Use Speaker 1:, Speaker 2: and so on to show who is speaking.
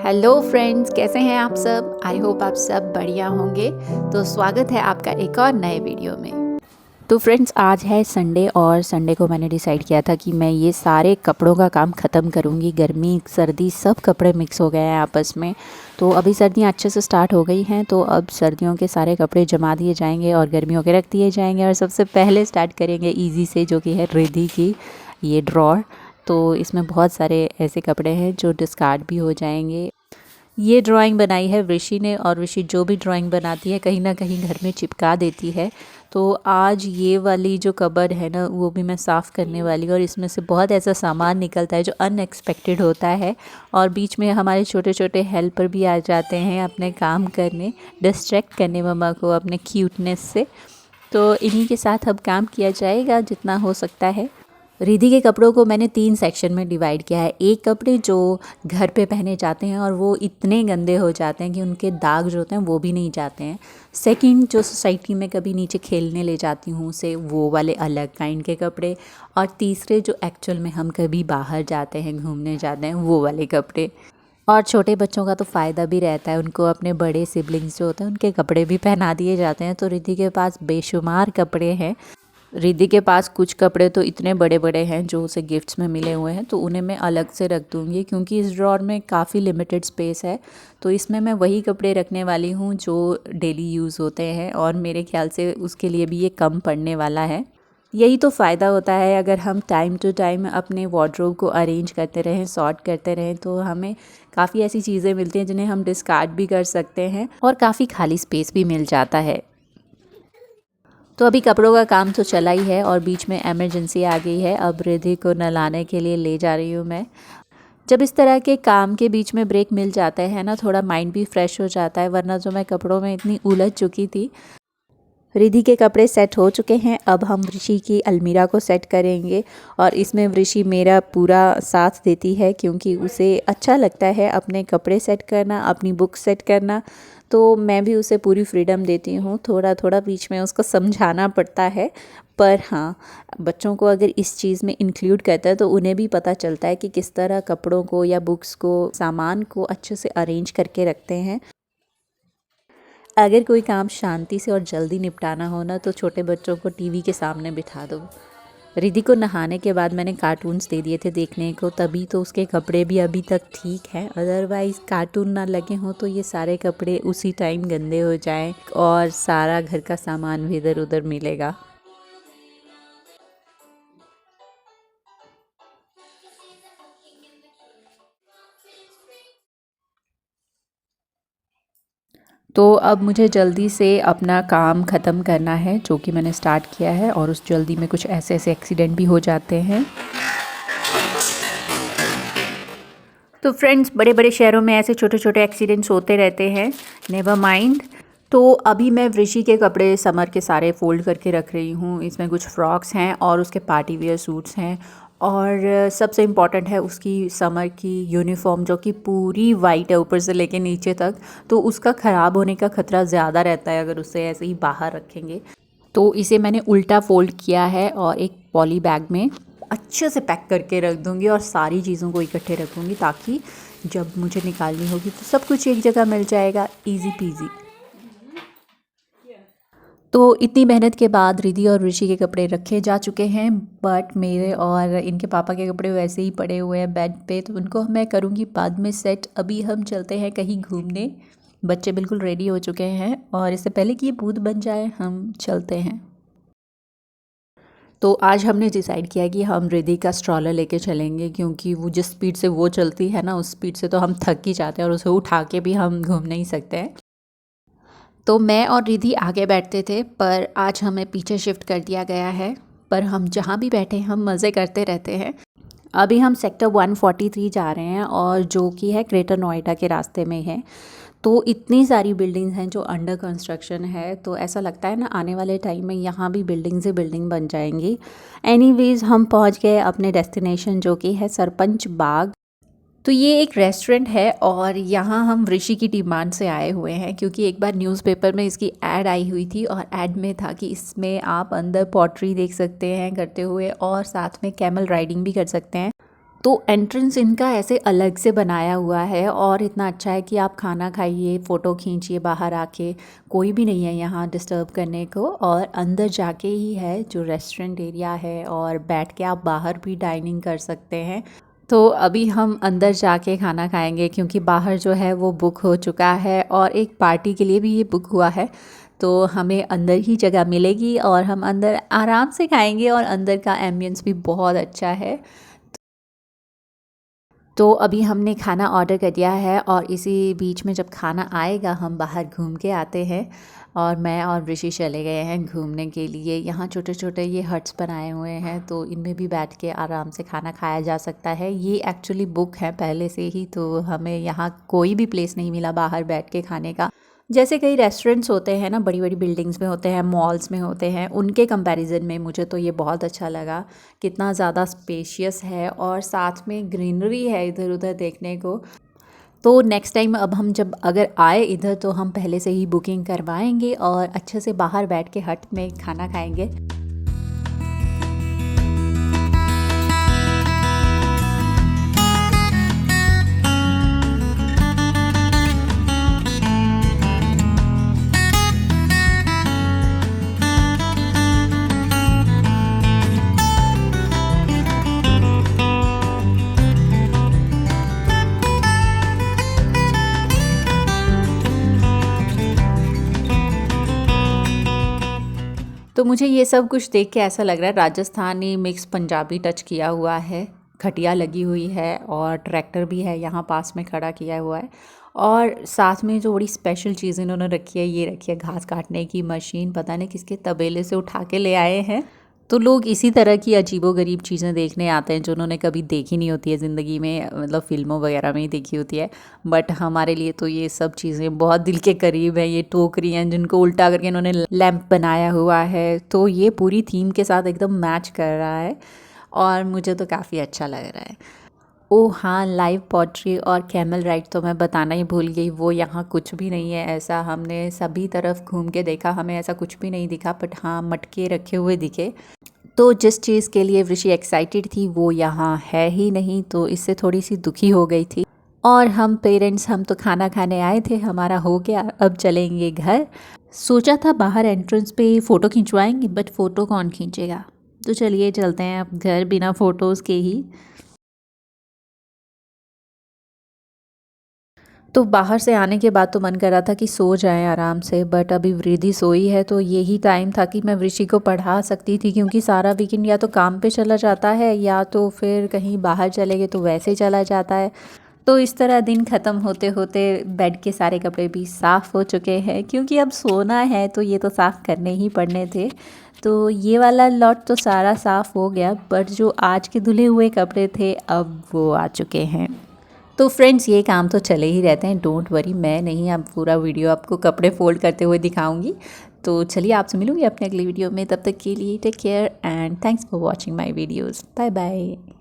Speaker 1: Hello friends, कैसे हैं आप सब। आई होप आप सब बढ़िया होंगे। तो स्वागत है आपका एक और नए वीडियो में। तो फ्रेंड्स, आज है संडे और संडे को मैंने डिसाइड किया था कि मैं ये सारे कपड़ों का काम ख़त्म करूँगी। गर्मी सर्दी सब कपड़े मिक्स हो गए हैं आपस में। तो अभी सर्दियाँ अच्छे से स्टार्ट हो गई हैं, तो अब सर्दियों के सारे कपड़े जमा दिए जाएंगे और गर्मियों के रख दिए जाएंगे। और सबसे पहले स्टार्ट करेंगे ईजी से, जो कि है रिद्धि की ये ड्रॉर। तो इसमें बहुत सारे ऐसे कपड़े हैं जो डिस्कार्ड भी हो जाएंगे। ये ड्राइंग बनाई है ऋषि ने, और ऋषि जो भी ड्राइंग बनाती है कहीं ना कहीं घर में चिपका देती है। तो आज ये वाली जो कबर्ड है ना, वो भी मैं साफ़ करने वाली हूँ। और इसमें से बहुत ऐसा सामान निकलता है जो अनएक्सपेक्टेड होता है, और बीच में हमारे छोटे छोटे हेल्पर भी आ जाते हैं अपने काम करने, डिस्ट्रैक्ट करने मम्मा को अपने क्यूटनेस से। तो इन्हीं के साथ अब काम किया जाएगा जितना हो सकता है। रिद्धि के कपड़ों को मैंने 3 सेक्शन में डिवाइड किया है। एक कपड़े जो घर पे पहने जाते हैं और वो इतने गंदे हो जाते हैं कि उनके दाग जो होते हैं वो भी नहीं जाते हैं। सेकंड, जो सोसाइटी में कभी नीचे खेलने ले जाती हूँ उसे, वो वाले अलग काइंड के कपड़े। और तीसरे, जो एक्चुअल में हम कभी बाहर जाते हैं, घूमने जाते हैं, वो वाले कपड़े। और छोटे बच्चों का तो फ़ायदा भी रहता है, उनको अपने बड़े सिबलिंग्स जो होते हैं उनके कपड़े भी पहना दिए जाते हैं। तो रिद्धि के पास बेशुमार कपड़े हैं। रिद्धि के पास कुछ कपड़े तो इतने बड़े बड़े हैं जो उसे गिफ्ट्स में मिले हुए हैं, तो उन्हें मैं अलग से रख दूँगी, क्योंकि इस ड्रॉर में काफ़ी लिमिटेड स्पेस है। तो इसमें मैं वही कपड़े रखने वाली हूँ जो डेली यूज़ होते हैं, और मेरे ख्याल से उसके लिए भी ये कम पड़ने वाला है। यही तो फ़ायदा होता है, अगर हम टाइम टू टाइम अपने वार्डरोब को अरेंज करते रहें, सॉर्ट करते रहें, तो हमें काफ़ी ऐसी चीज़ें मिलती हैं जिन्हें हम डिस्कार्ड भी कर सकते हैं, और काफ़ी खाली स्पेस भी मिल जाता है। तो अभी कपड़ों का काम तो चला ही है, और बीच में इमरजेंसी आ गई है। अब रिद्धि को नहलाने के लिए ले जा रही हूँ मैं। जब इस तरह के काम के बीच में ब्रेक मिल जाता है ना, थोड़ा माइंड भी फ्रेश हो जाता है, वरना जो मैं कपड़ों में इतनी उलझ चुकी थी। रिद्धि के कपड़े सेट हो चुके हैं, अब हम ऋषि की अलमीरा को सेट करेंगे। और इसमें ऋषि मेरा पूरा साथ देती है, क्योंकि उसे अच्छा लगता है अपने कपड़े सेट करना, अपनी बुक सेट करना। तो मैं भी उसे पूरी फ्रीडम देती हूँ। थोड़ा थोड़ा बीच में उसको समझाना पड़ता है, पर हाँ, बच्चों को अगर इस चीज़ में इंक्लूड करता है तो उन्हें भी पता चलता है कि किस तरह कपड़ों को या बुक्स को, सामान को अच्छे से अरेंज करके रखते हैं। अगर कोई काम शांति से और जल्दी निपटाना हो ना, तो छोटे बच्चों को टीवी के सामने बिठा दो। रिद्धि को नहाने के बाद मैंने कार्टून्स दे दिए थे देखने को, तभी तो उसके कपड़े भी अभी तक ठीक हैं। अदरवाइज़ कार्टून ना लगे हों तो ये सारे कपड़े उसी टाइम गंदे हो जाएं, और सारा घर का सामान भी इधर उधर मिलेगा। तो अब मुझे जल्दी से अपना काम ख़त्म करना है जो कि मैंने स्टार्ट किया है, और उस जल्दी में कुछ ऐसे ऐसे एक्सीडेंट भी हो जाते हैं। तो फ्रेंड्स, बड़े बड़े शहरों में ऐसे छोटे छोटे एक्सीडेंट्स होते रहते हैं, नेवर माइंड। तो अभी मैं ऋषि के कपड़े समर के सारे फ़ोल्ड करके रख रही हूँ। इसमें कुछ फ्रॉक्स हैं और उसके पार्टी वियर सूट्स हैं, और सबसे इम्पॉर्टेंट है उसकी समर की यूनिफॉर्म, जो कि पूरी वाइट है ऊपर से लेके नीचे तक। तो उसका ख़राब होने का ख़तरा ज़्यादा रहता है अगर उसे ऐसे ही बाहर रखेंगे। तो इसे मैंने उल्टा फ़ोल्ड किया है और एक पॉली बैग में अच्छे से पैक करके रख दूँगी, और सारी चीज़ों को इकट्ठे रखूँगी, ताकि जब मुझे निकालनी होगी तो सब कुछ एक जगह मिल जाएगा, ईज़ी पीज़ी। तो इतनी मेहनत के बाद रिद्धि और ऋषि के कपड़े रखे जा चुके हैं, बट मेरे और इनके पापा के कपड़े वैसे ही पड़े हुए हैं बेड पे, तो उनको मैं करूँगी बाद में सेट। अभी हम चलते हैं कहीं घूमने। बच्चे बिल्कुल रेडी हो चुके हैं, और इससे पहले कि ये भूत बन जाए हम चलते हैं। तो आज हमने डिसाइड किया कि हम रिद्धि का स्ट्रॉलर लेके चलेंगे, क्योंकि वो जिस स्पीड से वो चलती है ना, उस स्पीड से तो हम थक ही जाते हैं, और उसे उठा के भी हम घूम नहीं सकते हैं। तो मैं और रिद्धि आगे बैठते थे, पर आज हमें पीछे शिफ्ट कर दिया गया है। पर हम जहाँ भी बैठे हम मज़े करते रहते हैं। अभी हम सेक्टर 143 जा रहे हैं, और जो कि है ग्रेटर नोएडा के रास्ते में है। तो इतनी सारी बिल्डिंग्स हैं जो अंडर कंस्ट्रक्शन है, तो ऐसा लगता है ना आने वाले टाइम में यहाँ भी बिल्डिंग से बिल्डिंग बन जाएंगी। एनीवेज़, हम पहुँच गए अपने डेस्टिनेशन, जो कि है सरपंच बाग। तो ये एक रेस्टोरेंट है, और यहाँ हम ऋषि की डिमांड से आए हुए हैं, क्योंकि एक बार न्यूज़पेपर में इसकी ऐड आई हुई थी, और ऐड में था कि इसमें आप अंदर पॉटरी देख सकते हैं करते हुए, और साथ में कैमल राइडिंग भी कर सकते हैं। तो एंट्रेंस इनका ऐसे अलग से बनाया हुआ है और इतना अच्छा है कि आप खाना खाइए, फ़ोटो खींचिए बाहर आके, कोई भी नहीं है यहाँ डिस्टर्ब करने को। और अंदर जाके ही है जो रेस्टोरेंट एरिया है और बैठ के आप बाहर भी डाइनिंग कर सकते हैं। तो अभी हम अंदर जाके खाना खाएंगे क्योंकि बाहर जो है वो बुक हो चुका है और एक पार्टी के लिए भी ये बुक हुआ है। तो हमें अंदर ही जगह मिलेगी और हम अंदर आराम से खाएंगे और अंदर का एम्बियंस भी बहुत अच्छा है। तो अभी हमने खाना ऑर्डर कर दिया है और इसी बीच में जब खाना आएगा हम बाहर घूम के आते हैं। और मैं और ऋषि चले गए हैं घूमने के लिए। यहाँ छोटे छोटे ये हट्स बनाए हुए हैं तो इनमें भी बैठ के आराम से खाना खाया जा सकता है। ये एक्चुअली बुक है पहले से ही, तो हमें यहाँ कोई भी प्लेस नहीं मिला बाहर बैठ के खाने का। जैसे कई रेस्टोरेंट्स होते हैं ना, बड़ी बड़ी बिल्डिंग्स में होते हैं, मॉल्स में होते हैं, उनके कंपैरिजन में मुझे तो ये बहुत अच्छा लगा। कितना ज़्यादा स्पेशियस है और साथ में ग्रीनरी है इधर उधर देखने को। तो नेक्स्ट टाइम अब हम जब अगर आए इधर तो हम पहले से ही बुकिंग करवाएंगे और अच्छे से बाहर बैठ के हट में खाना खाएंगे। तो मुझे ये सब कुछ देख के ऐसा लग रहा है राजस्थानी मिक्स पंजाबी टच किया हुआ है। खटिया लगी हुई है और ट्रैक्टर भी है यहाँ पास में खड़ा किया हुआ है। और साथ में जो बड़ी स्पेशल चीज़ इन्होंने रखी है, ये रखी है घास काटने की मशीन। पता नहीं किसके तबेले से उठा के ले आए हैं। तो लोग इसी तरह की अजीबोगरीब चीज़ें देखने आते हैं जो उन्होंने कभी देखी नहीं होती है ज़िंदगी में, मतलब फ़िल्मों वगैरह में ही देखी होती है। बट हमारे लिए तो ये सब चीज़ें बहुत दिल के करीब है। ये टोकरी हैं जिनको उल्टा करके इन्होंने लैंप बनाया हुआ है, तो ये पूरी थीम के साथ एकदम मैच कर रहा है और मुझे तो काफ़ी अच्छा लग रहा है। ओह हाँ, लाइव पॉटरी और कैमल राइड तो मैं बताना ही भूल गई, वो यहाँ कुछ भी नहीं है ऐसा। हमने सभी तरफ घूम के देखा, हमें ऐसा कुछ भी नहीं दिखा। बट हाँ, मटके रखे हुए दिखे। तो जिस चीज़ के लिए ऋषि एक्साइटेड थी वो यहाँ है ही नहीं, तो इससे थोड़ी सी दुखी हो गई थी। और हम पेरेंट्स, हम तो खाना खाने आए थे, हमारा हो गया, अब चलेंगे घर। सोचा था बाहर एंट्रेंस पे फ़ोटो खिंचवाएंगे, बट फ़ोटो कौन खींचेगा। तो चलिए चलते हैं अब घर बिना फ़ोटोज़ के ही। तो बाहर से आने के बाद तो मन कर रहा था कि सो जाएं आराम से, बट अभी वृद्धि सोई है तो यही टाइम था कि मैं ऋषि को पढ़ा सकती थी, क्योंकि सारा वीकेंड या तो काम पे चला जाता है या तो फिर कहीं बाहर चले गए तो वैसे चला जाता है। तो इस तरह दिन ख़त्म होते होते बेड के सारे कपड़े भी साफ़ हो चुके हैं, क्योंकि अब सोना है तो ये तो साफ़ करने ही पड़ने थे। तो ये वाला लॉट तो सारा साफ़ हो गया, बट जो आज के धुले हुए कपड़े थे अब वो आ चुके हैं। तो फ्रेंड्स, ये काम तो चले ही रहते हैं, डोंट वरी। मैं नहीं, अब पूरा वीडियो आपको कपड़े फोल्ड करते हुए दिखाऊंगी। तो चलिए आपसे मिलूंगी अपने अगली वीडियो में, तब तक के लिए take care and thanks for watching my videos. Bye bye.